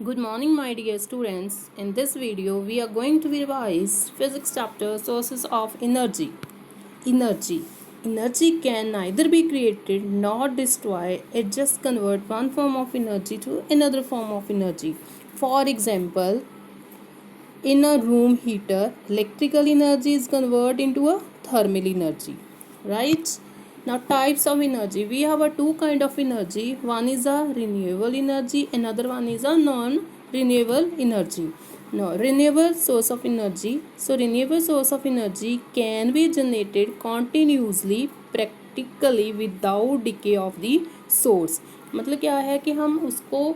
Good morning, my dear students. In this video, we are going to revise physics chapter sources of energy. Energy. Energy can neither be created nor destroyed. It just converts one form of energy to another form of energy. For example, in a room heater, electrical energy is converted into a thermal energy, right? Now, types of energy. We have a two kind of energy. One is a renewable energy, another one is a non-renewable energy. Now, renewable source of energy. So, renewable source of energy can be generated continuously, practically without decay of the source. मतलब क्या है कि हम उसको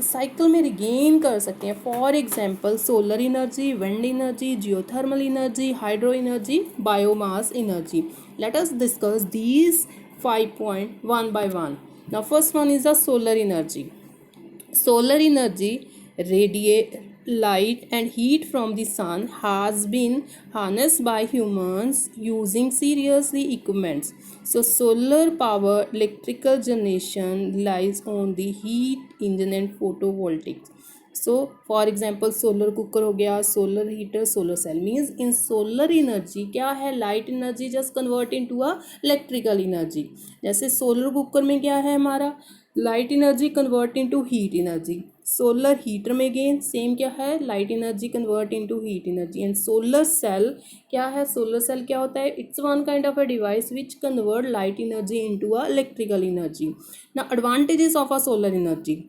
cycle में regain कर सकते हैं. For example solar energy, wind energy, geothermal energy, hydro energy, biomass energy. Let us discuss these 5 point one by one. Now first one is the solar energy. Solar energy, radiate light and heat from the sun, has been harnessed by humans using seriously equipments. So solar power electrical generation relies on the heat engine and photovoltaics. So for example solar cooker हो गया, solar heater, solar cell. Means in solar energy क्या है, light energy just convert into a electrical energy. जैसे solar cooker में क्या है हमारा, light energy convert into heat energy. Solar heater में गेन सेम क्या है, light energy convert into heat energy. And solar cell क्या है, सोलर सेल क्या होता है, it's one kind of a device which convert light energy into a electrical energy. Now advantages of a solar energy.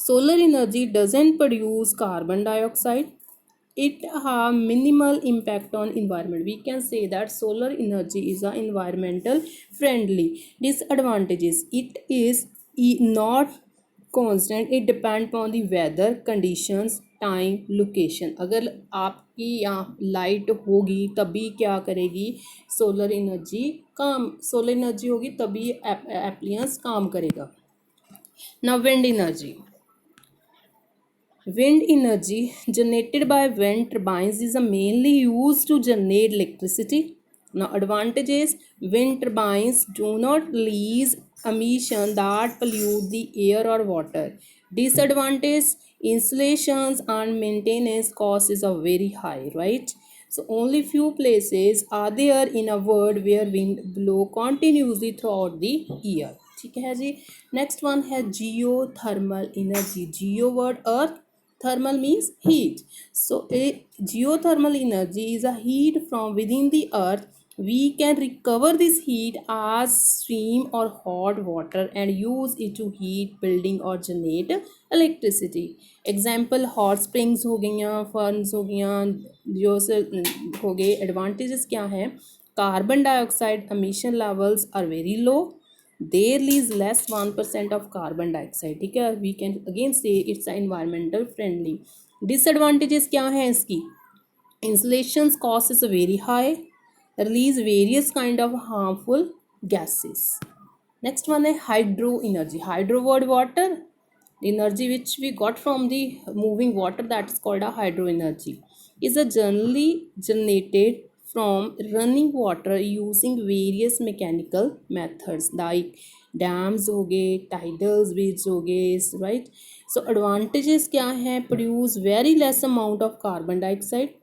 Solar energy doesn't produce carbon dioxide. It have minimal impact on environment. We can say that solar energy is a environmental friendly. Disadvantages: it is not constant. It depend upon the weather conditions, time, location. अगर आपकी यहाँ light होगी तभी क्या करेगी solar energy काम, solar energy होगी तभी एप्लियंस काम करेगा. ना wind energy. Wind energy generated by wind turbines is mainly used to generate electricity. Now, advantages: wind turbines do not release emissions that pollute the air or water. Disadvantage: installations and maintenance costs is a very high, right? So, only few places are there in a world where wind blow continuously throughout the year. ठीक है जी. Next one है जियो thermal energy. Jio word earth, thermal means heat. So a geothermal energy is a heat from within the earth. We can recover this heat as steam or hot water and use it to heat building or generate electricity. Example hot springs हो गई, ferns हो गई, जो से हो गए. Advantages क्या हैं, carbon dioxide emission levels are very low. They release less 1% of carbon dioxide. ठीक है, we can again say it's environmental friendly. Disadvantages क्या हैं इसकी, installations cost is very high, release various kind of harmful gases. Next one है hydro energy. Hydro word water, energy which we got from the moving water, that is called a hydro energy, is a generally generated from running water using various mechanical methods like dams हो गए, टाइडल्स bridge हो गए, right. सो advantages क्या हैं, produce very less amount of carbon dioxide.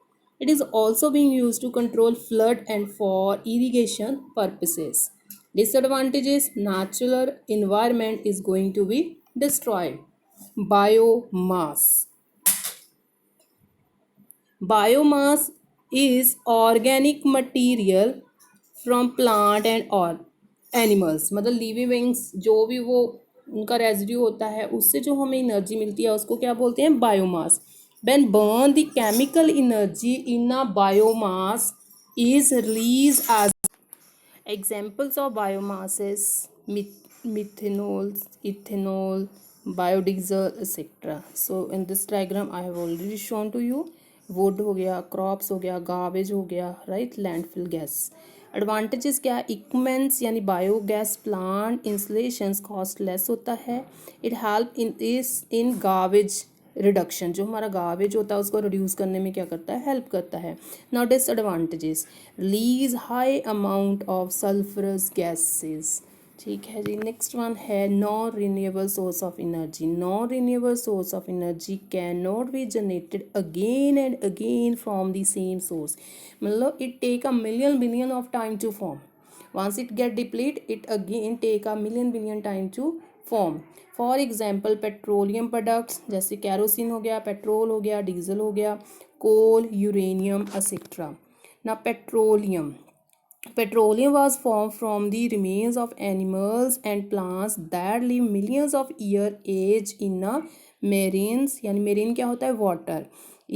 It is also being used to control flood and for irrigation purposes. Disadvantages: natural environment is going to be destroyed. Biomass. Biomass is organic material from plant and or animals. मतलब living बिंग्स जो भी वो उनका residue होता है उससे जो हमें एनर्जी मिलती है उसको क्या बोलते हैं, biomass. When burn, the chemical energy in a biomass is released as examples of biomasses: methanol, ethanol, biodiesel, etc. So in this diagram I have already shown to you. wood हो गया, crops हो गया, garbage हो गया, right, landfill gas. Advantages क्या, equipments यानी biogas plant installations cost less होता है. It help in garbage reduction, जो हमारा गार्बेज होता है उसको रिड्यूस करने में क्या करता है, हेल्प करता है. Now disadvantages: release high amount of sulphurous gases. ठीक है जी। नेक्स्ट वन है non renewable source of energy. Non renewable source of energy can not be generated again and again from the same source. मतलब it take a million billion of time to form. once it get deplete it again take a million billion time to form. For example petroleum products जैसे kerosene हो गया, petrol हो गया, diesel हो गया, कोल, uranium etcetera. ना Petroleum was formed from the remains of animals and plants that live millions of year age in a marines यानी marine क्या होता है water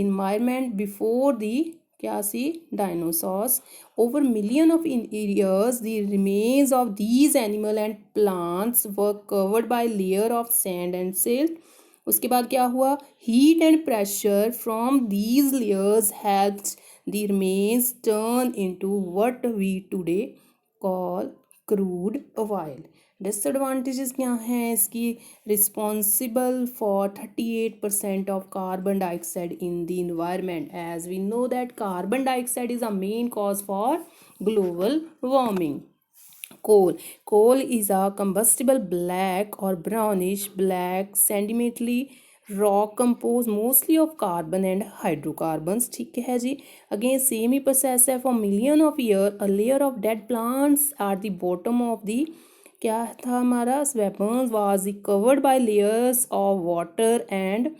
environment before the क्या सी dinosaurs. Over million of years the remains of these animal and plants were covered by layer of sand and silt. उसके बाद क्या हुआ, heat and pressure from these layers helped the remains turn into what we today call crude oil. Disadvantages क्या हैं इसकी, responsible for 38% of carbon dioxide in the environment. As we know that carbon dioxide is a main cause for global warming. Coal is a combustible black or brownish black sedimentary rock composed mostly of carbon and hydrocarbons. ठीक है जी। Again same ही process है, for million of year a layer of dead plants at the bottom of the क्या था हमारा weapons was covered by layers of water and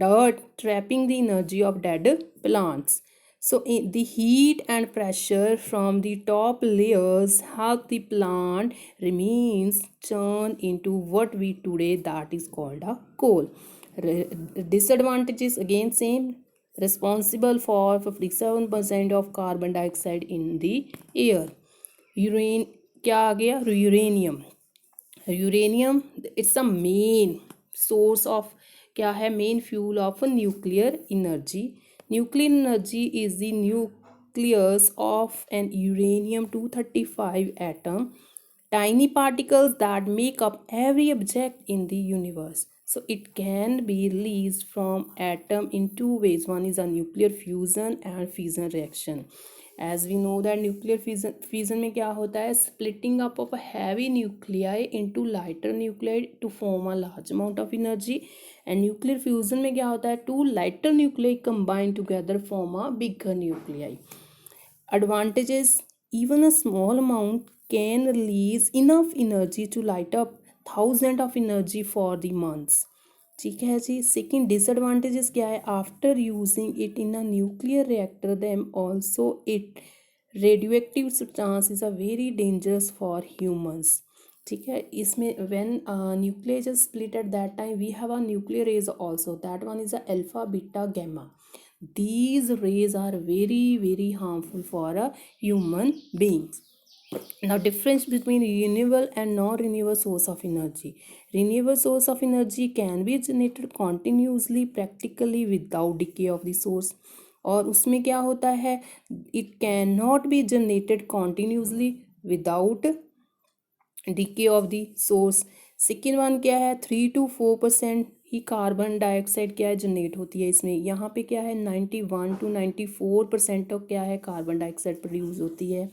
dirt trapping the energy of dead plants. So the heat and pressure from the top layers help the plant remains turn into what we today that is called a coal. Disadvantages again same, responsible for 57% of carbon dioxide in the air. Urine क्या आ गया, uranium it's a main source of क्या है, main fuel of nuclear energy. Nuclear energy is the nucleus of an uranium 235 atom tiny particles that make up every object in the universe. So it can be released from atom in two ways. One is a nuclear fusion and fission reaction. As we know that nuclear fusion में क्या होता है, splitting up of a heavy nuclei into lighter nuclei to form a large amount of energy. And nuclear fusion में क्या होता है, two lighter nuclei combine together form a bigger nuclei. Advantages, even a small amount can release enough energy to light up thousand of energy for the months. ठीक है जी। Second disadvantages क्या है, after using it in a nuclear reactor them also it radioactive substance is a very dangerous for humans. ठीक है, इसमें when nuclear is split at that time we have a nuclear rays also, that one is a alpha beta gamma. These rays are very harmful for a human beings. Now difference between renewable and non-renewable source of energy. Renewable source of energy can be generated continuously practically without decay of the source. और उसमें क्या होता है, it cannot be generated continuously without decay of the source. Second one क्या है, 3 to 4% he carbon dioxide क्या है generate होती है इसमें. यहाँ पे क्या है 91 to 94% तो क्या है कार्बन डाइऑक्साइड प्रोड्यूस होती है.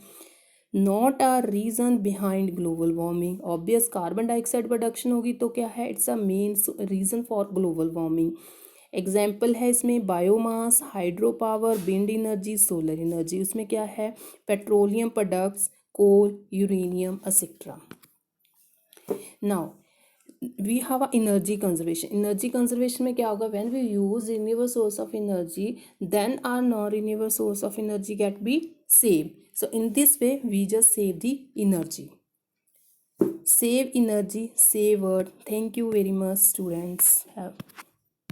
Not a reason behind global warming. Obvious carbon dioxide production होगी तो क्या है, it's a main reason for global warming. Example है इसमें biomass, hydro power, wind energy, solar energy. उसमें क्या है, petroleum products, coal, uranium etcetera. Now we have a energy conservation. Energy conservation में क्या होगा, when we use renewable source of energy then are non renewable source of energy get B save. So in this way we just save the energy. Save energy, save earth. Thank you very much students.